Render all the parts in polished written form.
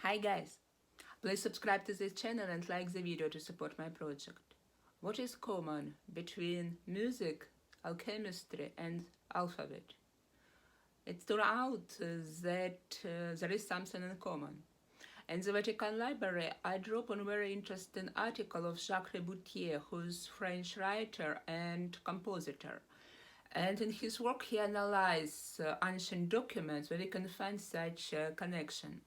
Hi guys, please subscribe to this channel and like the video to support my project. What is common between music, alchemistry and alphabet? It turned out that there is something in common. In the Vatican Library, I drew upon a very interesting article of Jacques Rebutier, who's French writer and compositor. And in his work, he analyzed ancient documents where we can find such connection.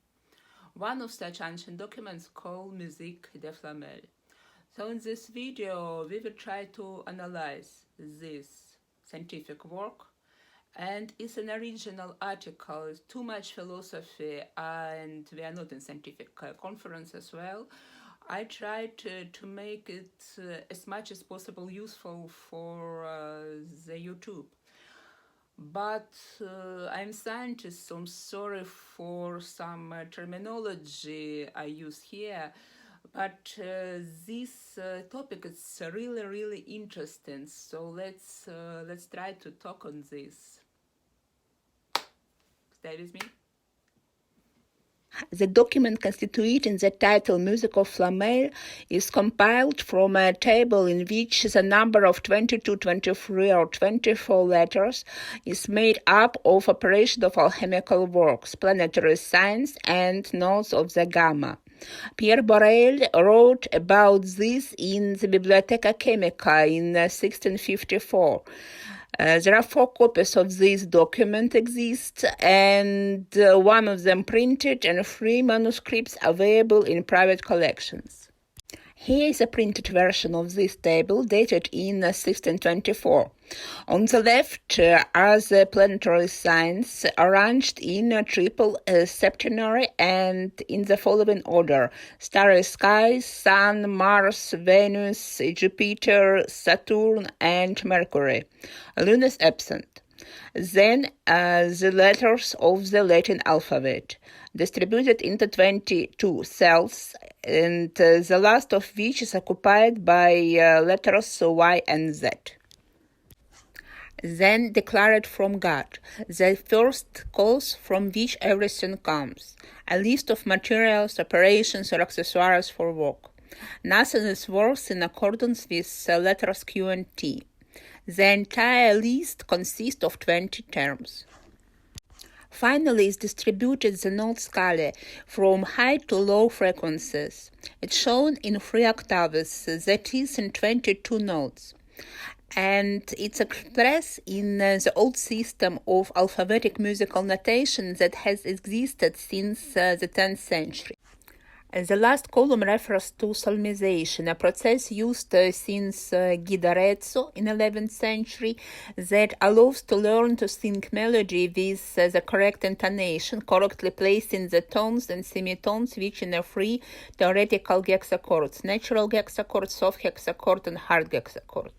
One of such ancient documents called Musique de Flamel. So in this video, we will try to analyze this scientific work, and it's an original article, too much philosophy, and we are not in scientific conference as well. I tried to make it as much as possible useful for the YouTube. But I'm scientist, so I'm sorry for some terminology I use here. But this topic is really interesting. So let's try to talk on this. Stay with me. The document constituting the title Music of Flamel is compiled from a table in which the number of 22, 23 or 24 letters is made up of operation of alchemical works, planetary signs and notes of the gamma. Pierre Borel wrote about this in the Biblioteca chemica in 1654. There are 4 copies of this document exist, and one of them printed and 3 manuscripts available in private collections. Here is a printed version of this table dated in 1624. On the left are the planetary signs arranged in a triple septenary and in the following order: starry skies, Sun, Mars, Venus, Jupiter, Saturn, and Mercury. Lunar absent. Then the letters of the Latin alphabet, distributed into 22 cells, and the last of which is occupied by letters Y and Z. Then declared from God, the first cause from which everything comes, a list of materials, operations, or accessories for work. Nothing is worse in accordance with letters Q and T. The entire list consists of 20 terms. Finally is distributed the note scala from high to low frequencies. It's shown in 3 octaves, that is in 22 notes. And it's expressed in the old system of alphabetic musical notation that has existed since the 10th century. The last column refers to solmization, a process used since D'Arezzo in 11th century that allows to learn to sing melody with the correct intonation, correctly placing the tones and semitones which in 3 theoretical hexachords: natural hexachord, soft hexachord, and hard hexachord.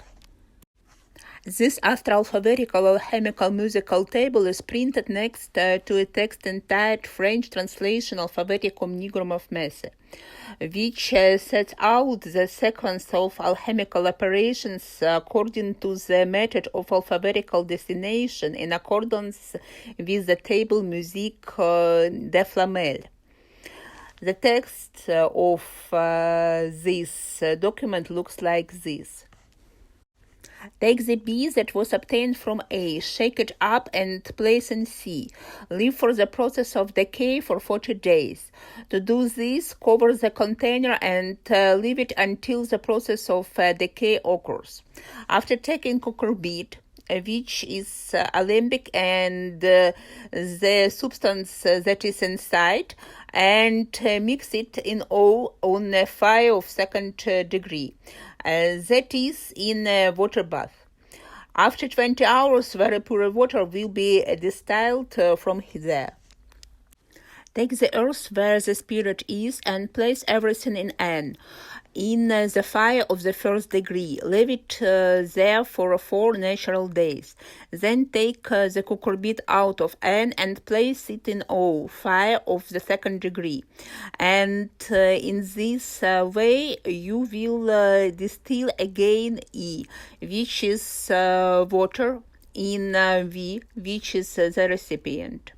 This astro-alphabetical alchemical musical table is printed next to a text entitled French Translation Alphabeticum Nigrum of Messe, which sets out the sequence of alchemical operations according to the method of alphabetical destination in accordance with the table Musique de Flamel. The text of this document looks like this. Take the B that was obtained from A, shake it up and place in C. Leave for the process of decay for 40 days. To do this, cover the container and leave it until the process of decay occurs. After taking cucurbit, which is alembic, and the substance that is inside, and mix it in O on a fire of 2nd degree. That is in a water bath. After 20 hours, very pure water will be distilled from there. Take the earth where the spirit is and place everything in N, in the fire of the 1st degree. Leave it there for 4 natural days. Then take the cucurbit out of N and place it in O, fire of the 2nd degree. And in this way you will distill again E, which is water, in V, which is the recipient.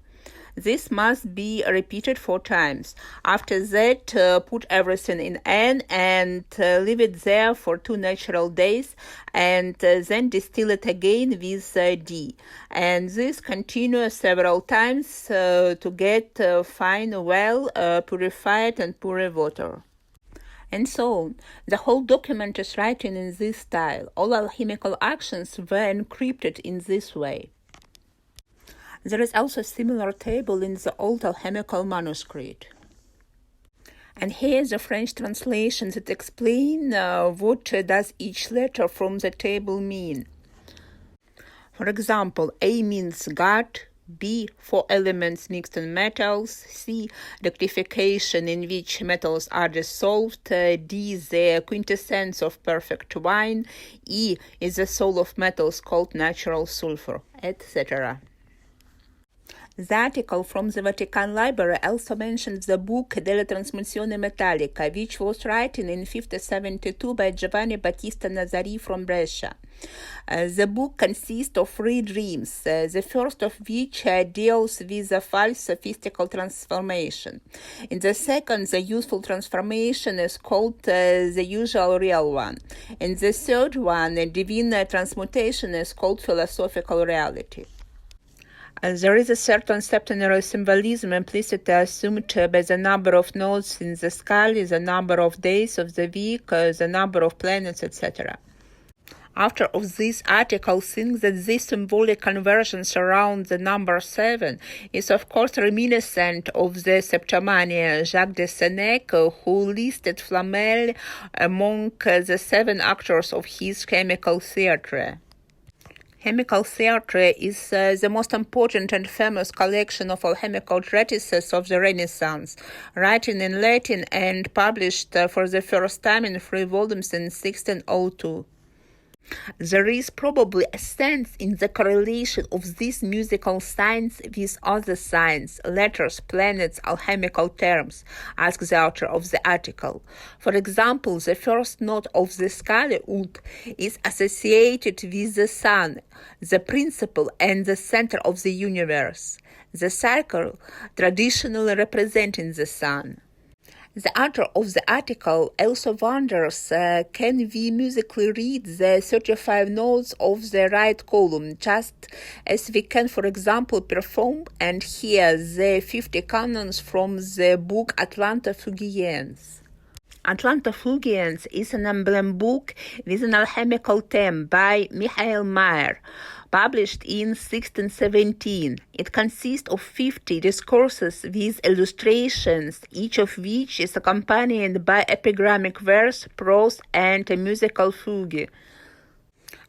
This must be repeated 4 times. After that, put everything in N and leave it there for 2 natural days, and then distill it again with D. And this continues several times to get fine, well purified and pure water. And so on. The whole document is written in this style. All alchemical actions were encrypted in this way. There is also a similar table in the old alchemical manuscript. And here is a French translation that explain what does each letter from the table mean. For example, A means God, B, 4 elements mixed in metals, C, rectification in which metals are dissolved, D, the quintessence of perfect wine, E is the soul of metals called natural sulfur, etc. The article from the Vatican Library also mentions the book Delle Trasmissioni Metallica, which was written in 1572 by Giovanni Battista Nazari from Brescia. The book consists of 3 dreams, the first of which deals with a false sophistical transformation. In the second, the useful transformation is called the usual real one. In the third one, divine transmutation is called philosophical reality. There is a certain septenary symbolism implicitly assumed by the number of nodes in the sky, the number of days of the week, the number of planets, etc. Author of this article thinks that this symbolic convergence around the number 7 is of course reminiscent of the septomania Jacques de Sénèque, who listed Flamel among the 7 actors of his chemical theatre. Chemical theatre is the most important and famous collection of alchemical treatises of the Renaissance, written in Latin and published for the first time in 3 volumes in 1602. There is probably a sense in the correlation of this musical science with other science, letters, planets, alchemical terms, asks the author of the article. For example, the first note of the scala ut is associated with the sun, the principle and the center of the universe, the circle traditionally representing the sun. The author of the article also wonders, can we musically read the 35 notes of the right column, just as we can, for example, perform and hear the 50 canons from the book Atlanta Fugiens? Atlanta Fugiens is an emblem book with an alchemical theme by Michael Mayer, published in 1617. It consists of 50 discourses with illustrations, each of which is accompanied by epigrammic verse, prose, and a musical fugue.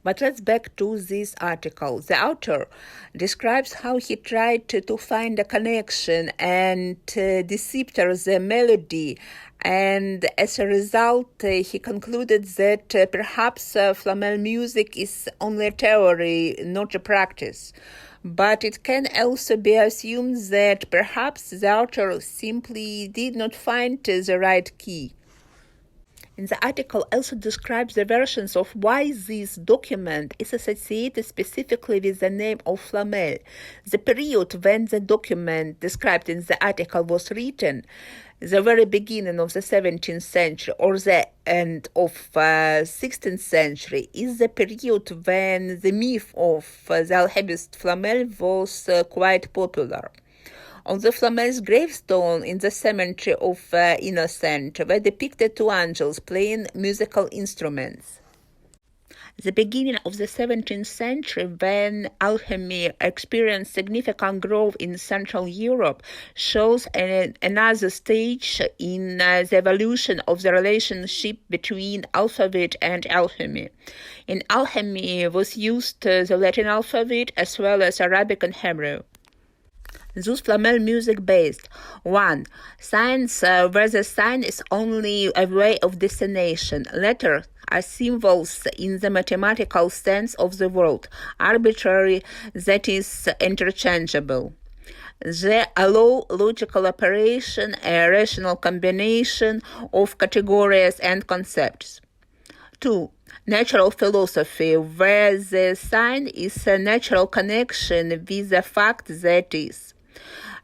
But let's back to this article. The author describes how he tried to find a connection and decipher the melody, and as a result, he concluded that perhaps Flamel music is only a theory, not a practice. But it can also be assumed that perhaps the author simply did not find the right key. And the article also describes the versions of why this document is associated specifically with the name of Flamel. The period when the document described in the article was written, the very beginning of the 17th century or the end of 16th century, is the period when the myth of the alchemist Flamel was quite popular. On the Flamel's gravestone in the cemetery of Innocent were depicted 2 angels playing musical instruments. The beginning of the 17th century, when alchemy experienced significant growth in Central Europe, shows another stage in the evolution of the relationship between alphabet and alchemy. In alchemy was used the Latin alphabet as well as Arabic and Hebrew. Thus, Flamel music based 1. Signs where the sign is only a way of destination. Letters are symbols in the mathematical sense of the word, arbitrary, that is, interchangeable. They allow logical operation, a rational combination of categories and concepts. 2. Natural philosophy, where the sign is a natural connection with the fact that is.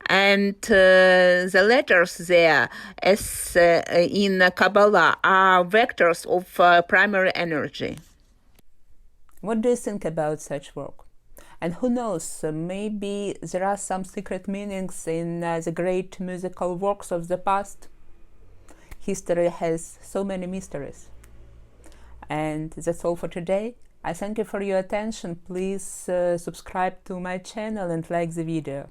And the letters there, as in Kabbalah, are vectors of primary energy. What do you think about such work? And who knows, maybe there are some secret meanings in the great musical works of the past. History has so many mysteries. And that's all for today. I thank you for your attention. Please subscribe to my channel and like the video.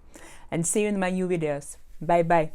And see you in my new videos. Bye bye.